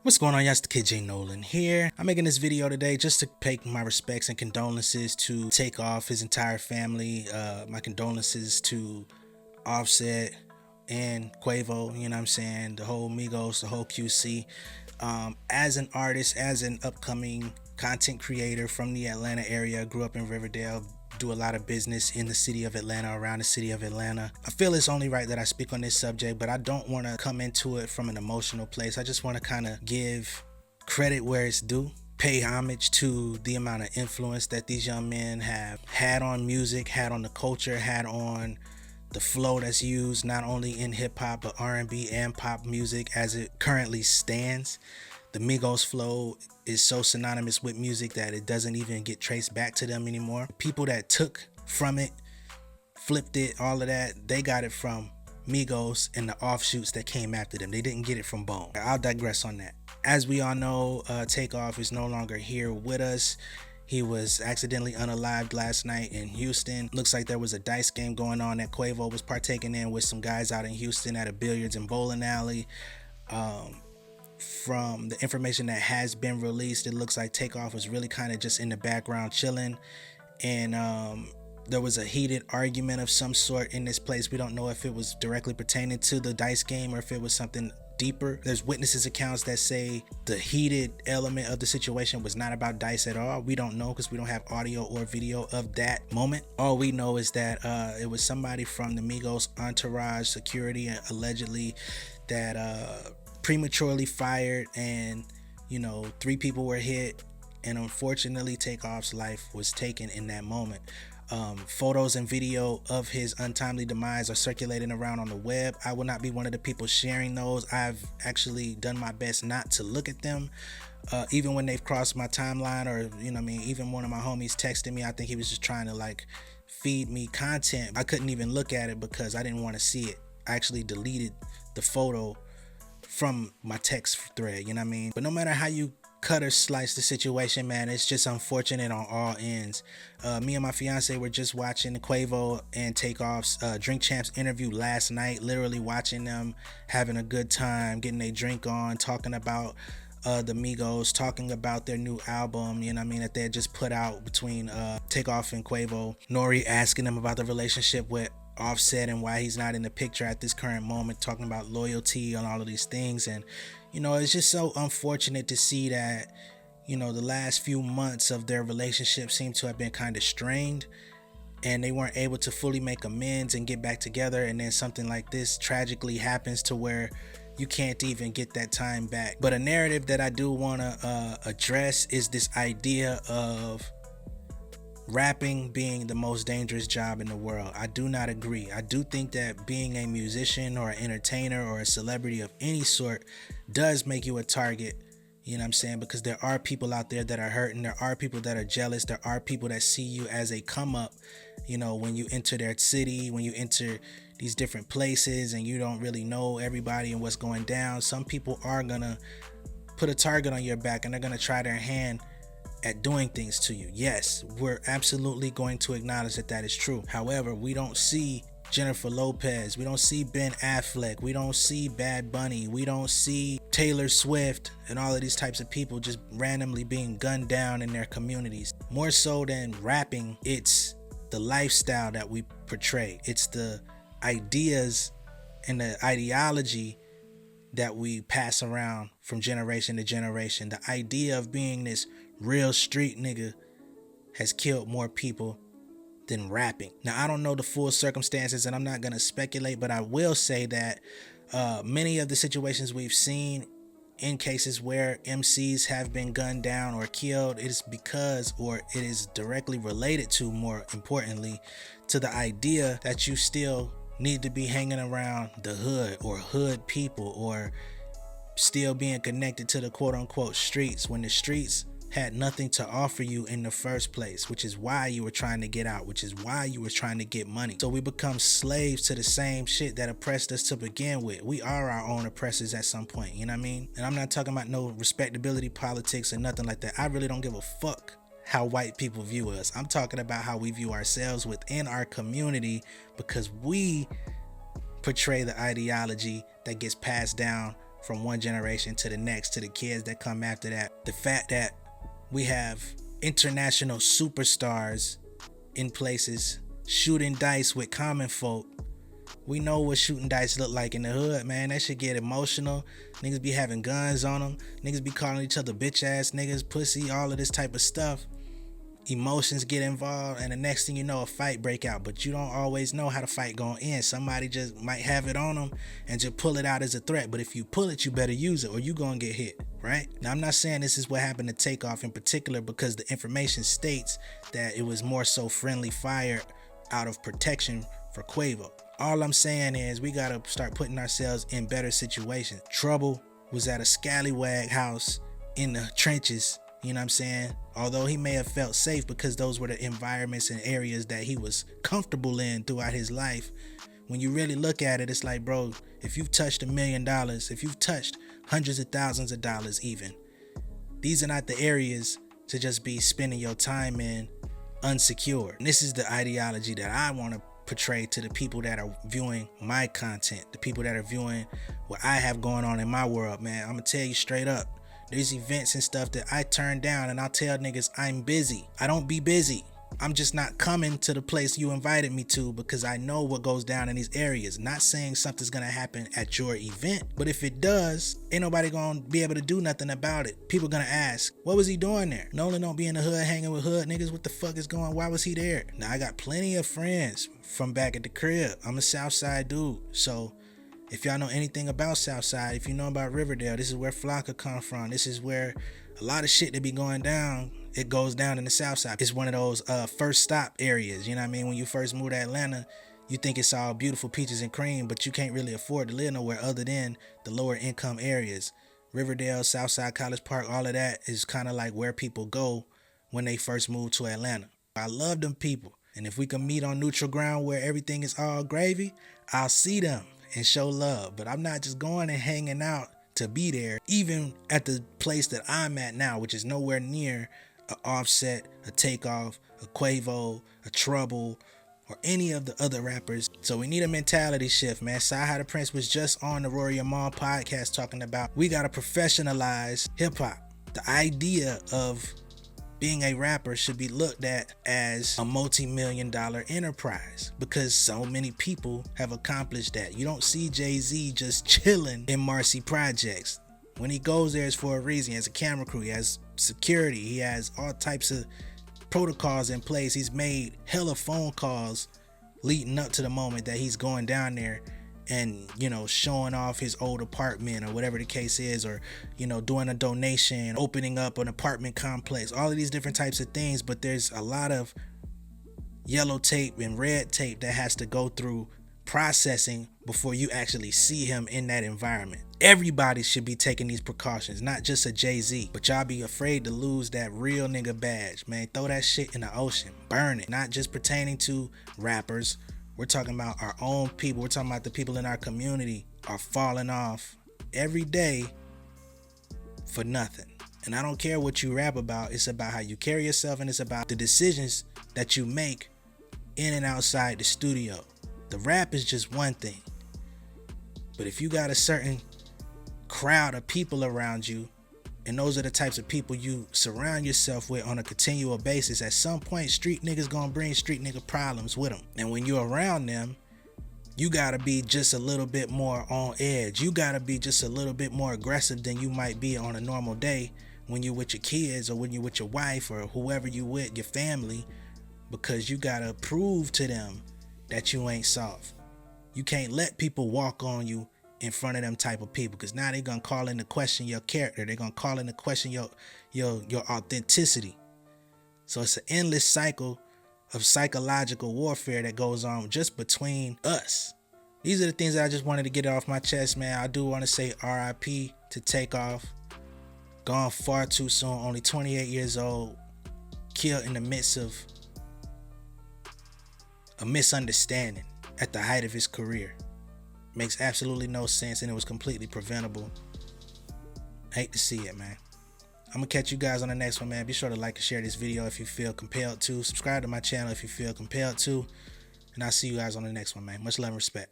What's going on, y'all? It's the kid J Nolan here. I'm making this video today just to pay my respects and condolences to Takeoff, his entire family. My condolences to Offset and Quavo, you know what I'm saying, the whole Migos, the whole QC. As an artist, as an upcoming content creator from the Atlanta area, grew up in Riverdale, do a lot of business in the city of Atlanta, around the city of Atlanta. I feel it's only right that I speak on this subject, but I don't want to come into it from an emotional place. I just want to kind of give credit where it's due, pay homage to the amount of influence that these young men have had on music, had on the culture, had on the flow that's used not only in hip-hop but R&B and pop music as it currently stands. The Migos flow is so synonymous with music that it doesn't even get traced back to them anymore. People that took from it, flipped it, all of that, they got it from Migos and the offshoots that came after them. They didn't get it from Bone. I'll digress on that. As we all know, Takeoff is no longer here with us. He was accidentally unalived last night in Houston. Looks like there was a dice game going on that Quavo was partaking in with some guys out in Houston at a billiards and bowling alley. From the information that has been released, it looks like Takeoff was really kind of just in the background chilling, and there was a heated argument of some sort in this place. We don't know if it was directly pertaining to the dice game or if it was something deeper. There's witnesses accounts that say the heated element of the situation was not about dice at all. We don't know because we don't have audio or video of that moment. All we know is that it was somebody from the Migos entourage security allegedly that prematurely fired, and 3 people were hit, and unfortunately Takeoff's life was taken in that moment. Photos and video of his untimely demise are circulating around on the web. I will not be one of the people sharing those. I've actually done my best not to look at them, even when they've crossed my timeline, or even one of my homies texted me. I think he was just trying to feed me content. I couldn't even look at it because I didn't want to see it. I actually deleted the photo from my text thread, But no matter how you cut or slice the situation, man, it's just unfortunate on all ends. Me and my fiance were just watching the Quavo and Takeoff's Drink Champs interview last night, literally watching them having a good time, getting a drink on, talking about the Migos, talking about their new album, that they had just put out between Takeoff and Quavo. Nori asking them about the relationship with Offset and why he's not in the picture at this current moment, talking about loyalty and all of these things. And it's just so unfortunate to see that the last few months of their relationship seem to have been kind of strained, and they weren't able to fully make amends and get back together, and then something like this tragically happens to where you can't even get that time back. But a narrative that I do want to address is this idea of rapping being the most dangerous job in the world. I do not agree. I do think that being a musician or an entertainer or a celebrity of any sort does make you a target, because there are people out there that are hurting, there are people that are jealous, there are people that see you as a come up, when you enter their city, when you enter these different places and you don't really know everybody and what's going down. Some people are gonna put a target on your back and they're gonna try their hand at doing things to you. Yes, we're absolutely going to acknowledge that that is true. However, we don't see Jennifer Lopez, we don't see Ben Affleck, we don't see Bad Bunny, we don't see Taylor Swift and all of these types of people just randomly being gunned down in their communities. More so than rapping, it's the lifestyle that we portray. It's the ideas and the ideology that we pass around from generation to generation. The idea of being this real street nigga has killed more people than rapping. Now, I don't know the full circumstances and I'm not going to speculate, but I will say that many of the situations we've seen in cases where MCs have been gunned down or killed, it is because, or it is directly related to, more importantly, to the idea that you still need to be hanging around the hood or hood people, or still being connected to the quote unquote streets, when the streets had nothing to offer you in the first place, which is why you were trying to get out, which is why you were trying to get money. So we become slaves to the same shit that oppressed us to begin with. We are our own oppressors at some point, And I'm not talking about no respectability politics or nothing like that. I really don't give a fuck how white people view us. I'm talking about how we view ourselves within our community, because we portray the ideology that gets passed down from one generation to the next, to the kids that come after that. The fact that we have international superstars in places shooting dice with common folk. We know what shooting dice look like in the hood, man. That shit get emotional. Niggas be having guns on them. Niggas be calling each other bitch ass niggas, pussy, all of this type of stuff. Emotions get involved, and the next thing you know, a fight break out. But you don't always know how the fight gonna end. Somebody just might have it on them and just pull it out as a threat. But if you pull it, you better use it or you gonna get hit, right? Now, I'm not saying this is what happened to Takeoff in particular, because the information states that it was more so friendly fire out of protection for Quavo. All I'm saying is we gotta start putting ourselves in better situations. Trouble was at a scallywag house in the trenches, you know what I'm saying? Although he may have felt safe because those were the environments and areas that he was comfortable in throughout his life. When you really look at it, it's like, bro, if you've touched $1 million, if you've touched hundreds of thousands of dollars even, these are not the areas to just be spending your time in unsecured. And this is the ideology that I want to portray to the people that are viewing my content, the people that are viewing what I have going on in my world, man. I'm gonna tell you straight up, there's events and stuff that I turn down, and I'll tell niggas I'm busy. I don't be busy. I'm just not coming to the place you invited me to because I know what goes down in these areas. Not saying something's gonna happen at your event, but if it does, ain't nobody gonna be able to do nothing about it. People gonna ask, what was he doing there? Nolan don't be in the hood hanging with hood niggas. What the fuck is going on? Why was he there? Now, I got plenty of friends from back at the crib. I'm a Southside dude, so if y'all know anything about Southside, if you know about Riverdale, this is where Flocka come from. This is where a lot of shit that be going down, it goes down in the Southside. It's one of those first stop areas, you know what I mean? When you first move to Atlanta, you think it's all beautiful peaches and cream, but you can't really afford to live nowhere other than the lower income areas. Riverdale, Southside, College Park, all of that is kind of like where people go when they first move to Atlanta. I love them people. And if we can meet on neutral ground where everything is all gravy, I'll see them and show love. But I'm not just going and hanging out to be there. Even at the place that I'm at now, which is nowhere near a Offset, a Takeoff, a Quavo, a Trouble, or any of the other rappers. So we need a mentality shift, man. Sci-Hi the Prince was just on the Rory Amal podcast talking about we gotta professionalize hip-hop. The idea of being a rapper should be looked at as a multi-million-dollar enterprise because so many people have accomplished that. You don't see Jay-Z just chilling in Marcy Projects. When he goes there, it's for a reason. He has a camera crew, he has security, he has all types of protocols in place. He's made hella phone calls leading up to the moment that he's going down there and, you know, showing off his old apartment or whatever the case is, or, you know, doing a donation, opening up an apartment complex, all of these different types of things. But there's a lot of yellow tape and red tape that has to go through processing before you actually see him in that environment. Everybody should be taking these precautions, not just a Jay-Z, but y'all be afraid to lose that real nigga badge, man. Throw that shit in the ocean, burn it. Not just pertaining to rappers. We're talking about our own people. We're talking about the people in our community are falling off every day for nothing. And I don't care what you rap about. It's about how you carry yourself, and it's about the decisions that you make in and outside the studio. The rap is just one thing. But if you got a certain crowd of people around you, and those are the types of people you surround yourself with on a continual basis, at some point street niggas gonna bring street nigga problems with them. And when you're around them, you gotta be just a little bit more on edge. You gotta be just a little bit more aggressive than you might be on a normal day when you're with your kids or when you're with your wife or whoever you with, your family, because you gotta prove to them that you ain't soft. You can't let people walk on you in front of them type of people, because now they're gonna call into question your character. They're gonna call into question your authenticity. So it's an endless cycle of psychological warfare that goes on just between us. These are the things that I just wanted to get off my chest, man. I do want to say RIP to Takeoff. Gone far too soon, only 28 years old, killed in the midst of a misunderstanding at the height of his career. Makes absolutely no sense, and it was completely preventable. Hate to see it, man. I'm gonna catch you guys on the next one, man. Be sure to like and share this video if you feel compelled to. Subscribe to my channel if you feel compelled to. And I'll see you guys on the next one, man. Much love and respect.